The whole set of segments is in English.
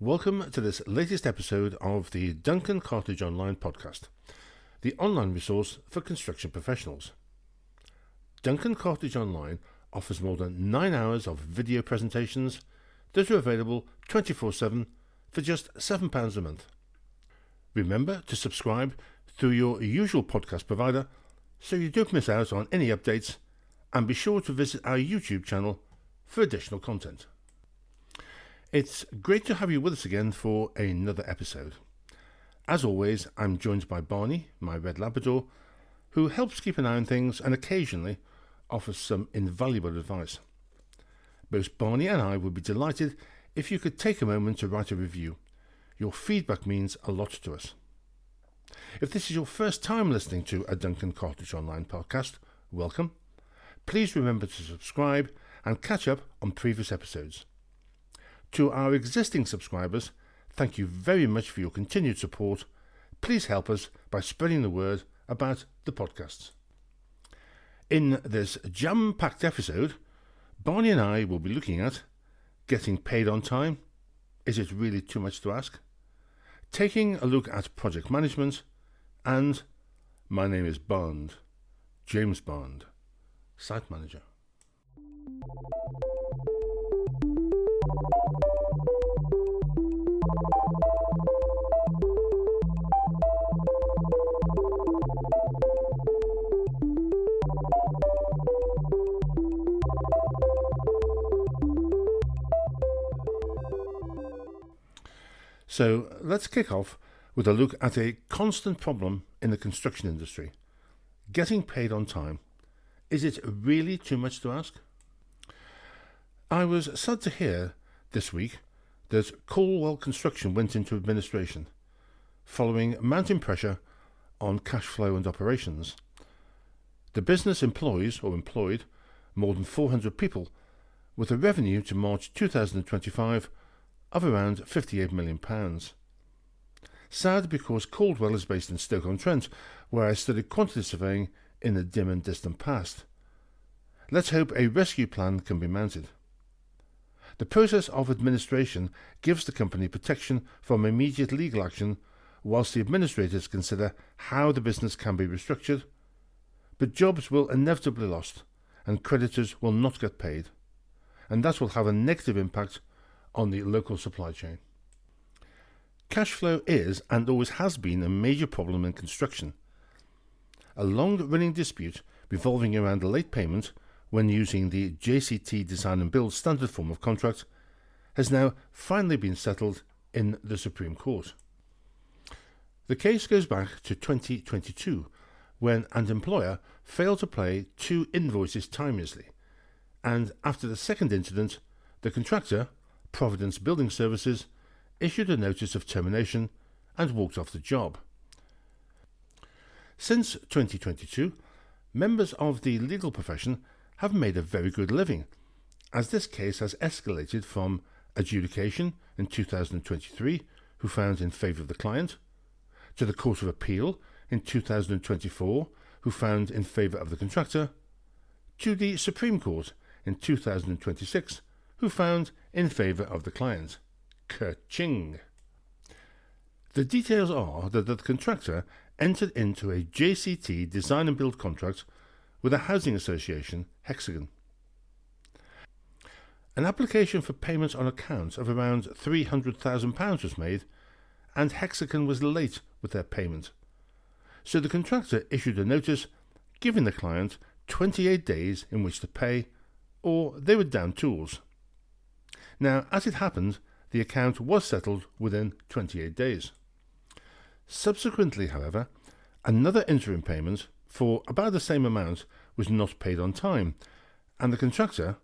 Welcome to this latest episode of the Duncan Cartledge Online podcast, the online resource for construction professionals. Duncan Cartledge Online offers more than 9 hours of video presentations that are available 24/7 for just £7 a month. Remember to subscribe through your usual podcast provider so you don't miss out on any updates, and be sure to visit our YouTube channel for additional content. It's great to have you with us again for another episode. As always, I'm joined by Barney, my red Labrador, who helps keep an eye on things and occasionally offers some invaluable advice. Both Barney and I would be delighted if you could take a moment to write a review. Your feedback means a lot to us. If this is your first time listening to a Duncan Cartledge Online podcast, welcome. Please remember to subscribe and catch up on previous episodes. To our existing subscribers, thank you very much for your continued support. Please help us by spreading the word about the podcasts. In this jam-packed episode, Barney and I will be looking at getting paid on time. Is it really too much to ask? Taking a look at project management, and my name is Bond, James Bond, site manager. So let's kick off with a look at a constant problem in the construction industry. Getting paid on time. Is it really too much to ask? I was sad to hear this week that Colwell Construction went into administration following mounting pressure on cash flow and operations. The business employed more than 400 people with a revenue to March 2025 of around £58 million. Sad because Caldwell is based in Stoke-on-Trent, where I studied quantity surveying in the dim and distant past. Let's hope a rescue plan can be mounted. The process of administration gives the company protection from immediate legal action whilst the administrators consider how the business can be restructured, but jobs will inevitably be lost and creditors will not get paid, and that will have a negative impact on the local supply chain. Cash flow is and always has been a major problem in construction. A long-running dispute revolving around a late payment when using the JCT design and build standard form of contract has now finally been settled in the Supreme Court. The case goes back to 2022 when an employer failed to pay 2 invoices timeously, and after the second incident, the contractor, Providence Building Services, issued a notice of termination and walked off the job. Since 2022, members of the legal profession have made a very good living, as this case has escalated from adjudication in 2023, who found in favour of the client, to the Court of Appeal in 2024, who found in favour of the contractor, to the Supreme Court in 2026, who found in favour of the client. Ka-ching! The details are that the contractor entered into a JCT design and build contract with a housing association, Hexagon. An application for payment on account of around £300,000 was made, and Hexagon was late with their payment. So the contractor issued a notice giving the client 28 days in which to pay, or they were down tools. Now, as it happened, the account was settled within 28 days. Subsequently, however, another interim payment for about the same amount was not paid on time, and the contractor,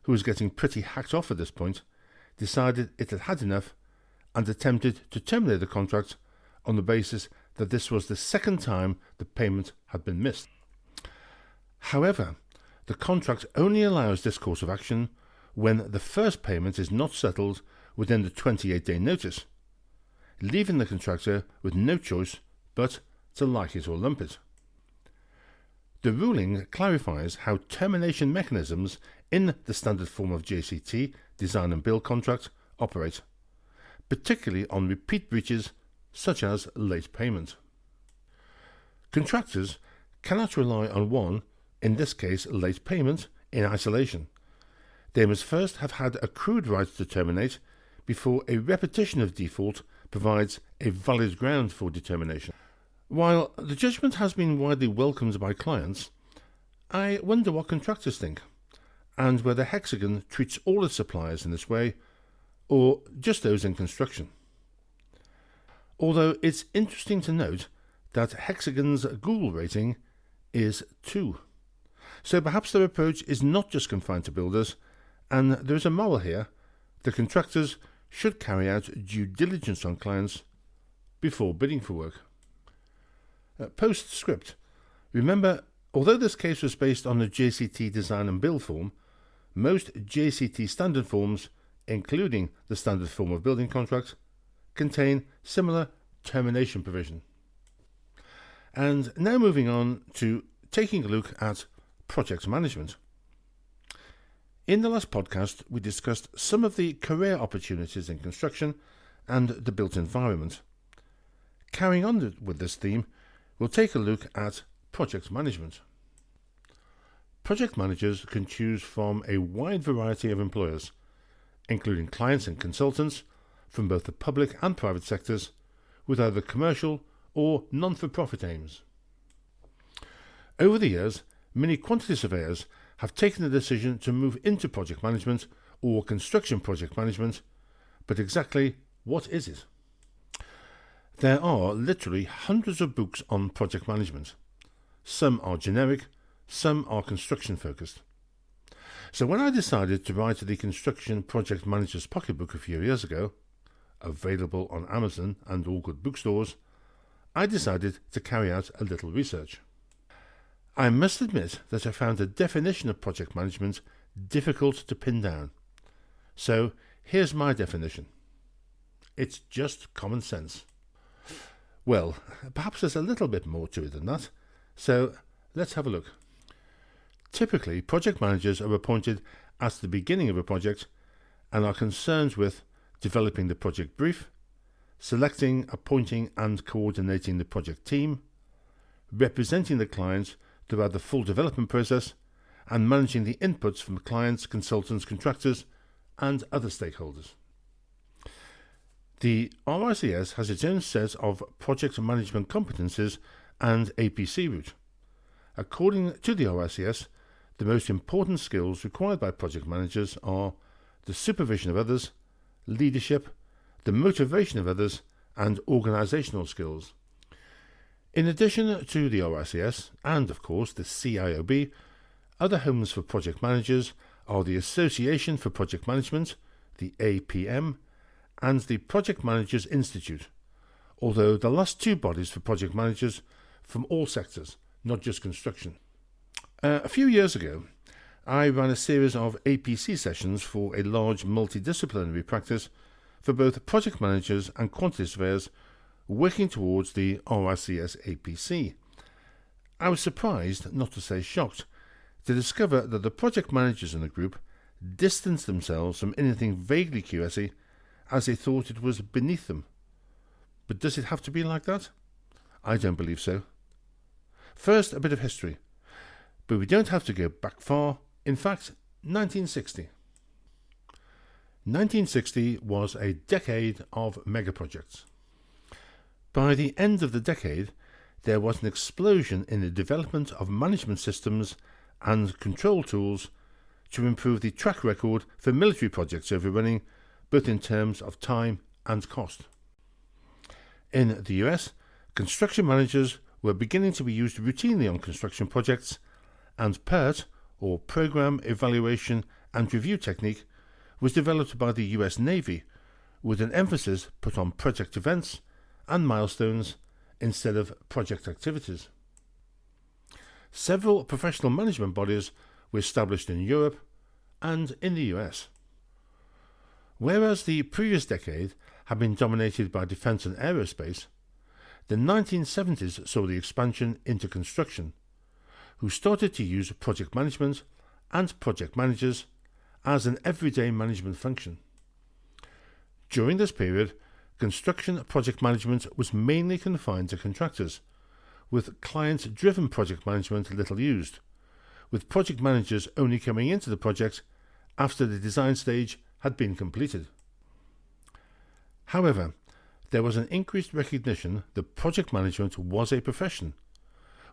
who was getting pretty hacked off at this point, decided it had had enough and attempted to terminate the contract on the basis that this was the second time the payment had been missed. However, the contract only allows this course of action when the first payment is not settled within the 28-day notice, leaving the contractor with no choice but to like it or lump it. The ruling clarifies how termination mechanisms in the standard form of JCT, design and build contract, operate, particularly on repeat breaches such as late payment. Contractors cannot rely on one, in this case late payment, in isolation. They must first have had accrued rights to terminate before a repetition of default provides a valid ground for determination. While the judgment has been widely welcomed by clients, I wonder what contractors think, and whether Hexagon treats all its suppliers in this way, or just those in construction. Although it's interesting to note that Hexagon's Google rating is 2. So perhaps their approach is not just confined to builders, and there is a moral here: the contractors should carry out due diligence on clients before bidding for work. Postscript. Remember, although this case was based on the JCT design and build form, most JCT standard forms, including the standard form of building contracts, contain similar termination provision. And now moving on to taking a look at project management. In the last podcast, we discussed some of the career opportunities in construction and the built environment. Carrying on with this theme, we'll take a look at project management. Project managers can choose from a wide variety of employers, including clients and consultants from both the public and private sectors, with either commercial or non-for-profit aims. Over the years, many quantity surveyors have taken the decision to move into project management or construction project management, but exactly what is it? There are literally hundreds of books on project management. Some are generic, some are construction focused. So when I decided to write the Construction Project Manager's Pocketbook a few years ago, available on Amazon and all good bookstores, I decided to carry out a little research. I must admit that I found the definition of project management difficult to pin down. So here's my definition. It's just common sense. Well, perhaps there's a little bit more to it than that, so let's have a look. Typically, project managers are appointed at the beginning of a project and are concerned with developing the project brief, selecting, appointing and coordinating the project team, representing the client throughout the full development process, and managing the inputs from clients, consultants, contractors and other stakeholders. The RICS has its own set of project management competencies and APC route. According to the RICS, the most important skills required by project managers are the supervision of others, leadership, the motivation of others, and organisational skills. In addition to the RICS, and of course the CIOB, other homes for project managers are the Association for Project Management, the APM, and the Project Managers Institute, although the last two bodies for project managers from all sectors, not just construction. A few years ago, I ran a series of APC sessions for a large multidisciplinary practice for both project managers and quantity surveyors working towards the RICS APC. I was surprised, not to say shocked, to discover that the project managers in the group distanced themselves from anything vaguely QSy, as they thought it was beneath them. But does it have to be like that? I don't believe so. First, a bit of history. But we don't have to go back far. In fact, 1960. 1960 was a decade of megaprojects. By the end of the decade, there was an explosion in the development of management systems and control tools to improve the track record for military projects overrunning, both in terms of time and cost. In the US, construction managers were beginning to be used routinely on construction projects, and PERT, or Program Evaluation and Review Technique, was developed by the US Navy, with an emphasis put on project events and milestones instead of project activities. Several professional management bodies were established in Europe and in the US. Whereas the previous decade had been dominated by defence and aerospace, the 1970s saw the expansion into construction, who started to use project management and project managers as an everyday management function. During this period, construction project management was mainly confined to contractors, with client-driven project management little used, with project managers only coming into the project after the design stage had been completed. However, there was an increased recognition that project management was a profession,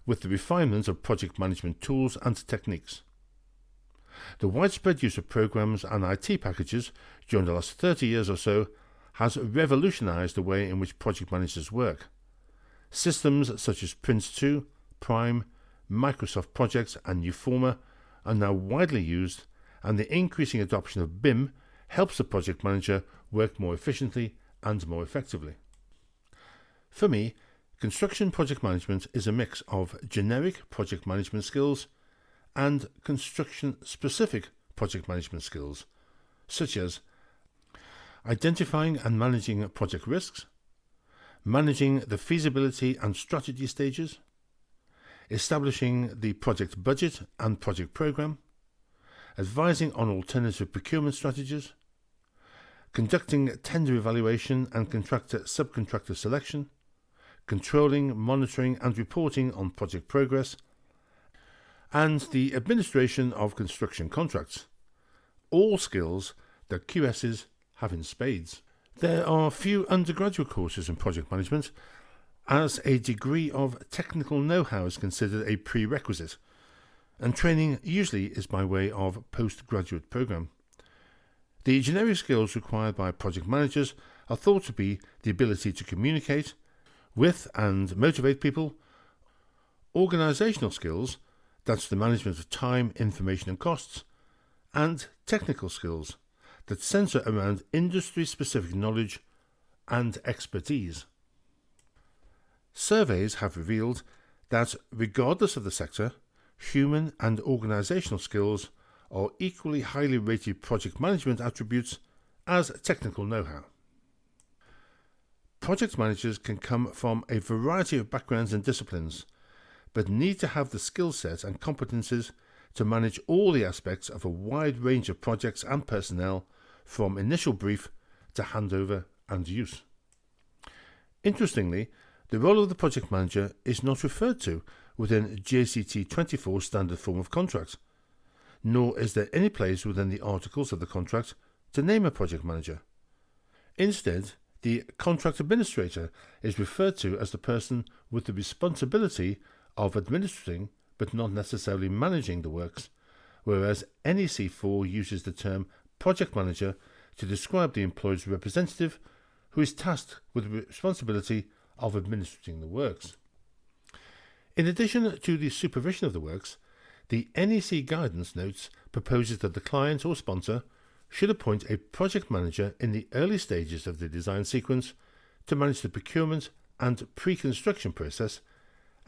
with the refinement of project management tools and techniques. The widespread use of programs and IT packages during the last 30 years or so has revolutionized the way in which project managers work. Systems such as Prince2, Prime, Microsoft Projects and Uforma are now widely used, and the increasing adoption of BIM helps the project manager work more efficiently and more effectively. For me, construction project management is a mix of generic project management skills and construction-specific project management skills, such as identifying and managing project risks, managing the feasibility and strategy stages, establishing the project budget and project program, advising on alternative procurement strategies, conducting tender evaluation and subcontractor selection, controlling, monitoring and reporting on project progress, and the administration of construction contracts, all skills that QSs have in spades. There are few undergraduate courses in project management, as a degree of technical know-how is considered a prerequisite, and training usually is by way of postgraduate program. The generic skills required by project managers are thought to be the ability to communicate with and motivate people, organisational skills, that's the management of time, information and costs, and technical skills that centre around industry-specific knowledge and expertise. Surveys have revealed that, regardless of the sector, human and organisational skills are equally highly rated project management attributes as technical know-how. Project managers can come from a variety of backgrounds and disciplines, but need to have the skill set and competences to manage all the aspects of a wide range of projects and personnel, from initial brief to handover and use. Interestingly, the role of the project manager is not referred to within JCT 24 standard form of contract, nor is there any place within the articles of the contract to name a project manager. Instead, the contract administrator is referred to as the person with the responsibility of administering but not necessarily managing the works, whereas NEC 4 uses the term project manager to describe the employer's representative who is tasked with the responsibility of administering the works. In addition to the supervision of the works, the NEC guidance notes proposes that the client or sponsor should appoint a project manager in the early stages of the design sequence to manage the procurement and pre-construction process,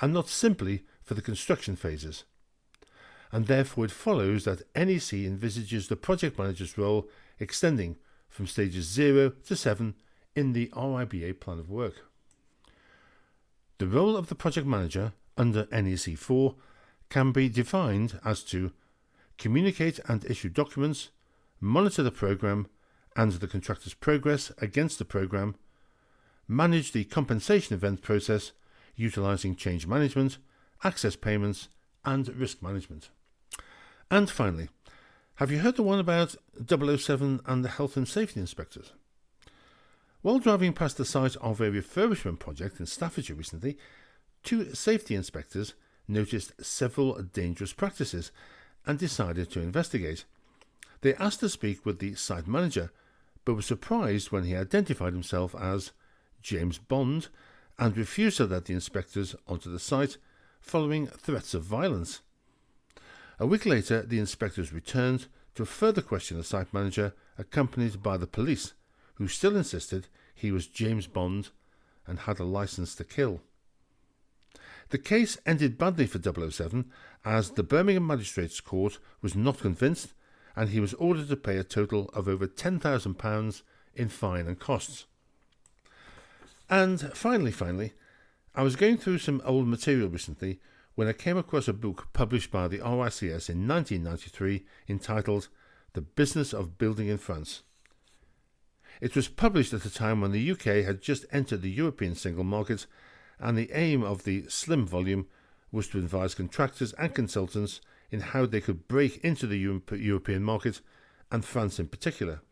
and not simply for the construction phases. And therefore it follows that NEC envisages the project manager's role extending from stages 0 to 7 in the RIBA plan of work. The role of the project manager under NEC 4 can be defined as to communicate and issue documents, monitor the programme and the contractor's progress against the programme, manage the compensation event process utilising change management, access payments and risk management. And finally, have you heard the one about 007 and the health and safety inspectors? While driving past the site of a refurbishment project in Staffordshire recently, two safety inspectors noticed several dangerous practices and decided to investigate. They asked to speak with the site manager, but were surprised when he identified himself as James Bond and refused to let the inspectors onto the site following threats of violence. A week later, the inspectors returned to further question the site manager, accompanied by the police, who still insisted he was James Bond and had a license to kill. The case ended badly for 007, as the Birmingham Magistrates Court was not convinced, and he was ordered to pay a total of over £10,000 in fine and costs. And finally, I was going through some old material recently when I came across a book published by the RICS in 1993 entitled The Business of Building in France. It was published at a time when the UK had just entered the European single market, and the aim of the slim volume was to advise contractors and consultants in how they could break into the European market, and France in particular.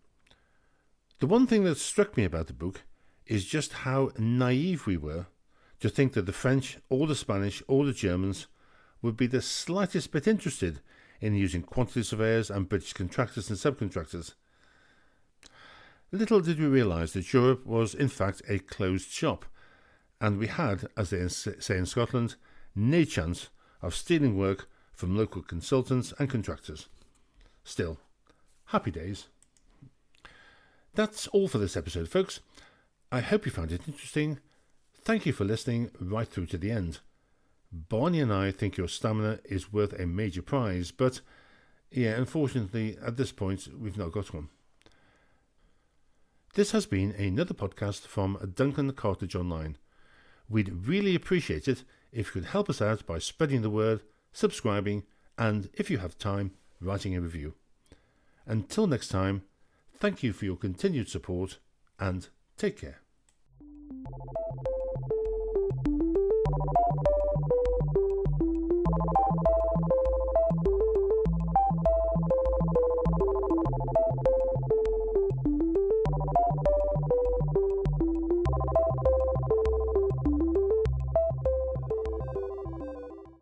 The one thing that struck me about the book is just how naive we were to think that the French or the Spanish or the Germans would be the slightest bit interested in using quantity surveyors and British contractors and subcontractors. Little did we realise that Europe was in fact a closed shop, and we had, as they say in Scotland, no chance of stealing work from local consultants and contractors. Still, happy days. That's all for this episode, folks. I hope you found it interesting. Thank you for listening right through to the end. Barney and I think your stamina is worth a major prize, but unfortunately at this point we've not got one. This has been another podcast from Duncan Cartledge Online. We'd really appreciate it if you could help us out by spreading the word, subscribing, and if you have time, writing a review. Until next time, thank you for your continued support and take care.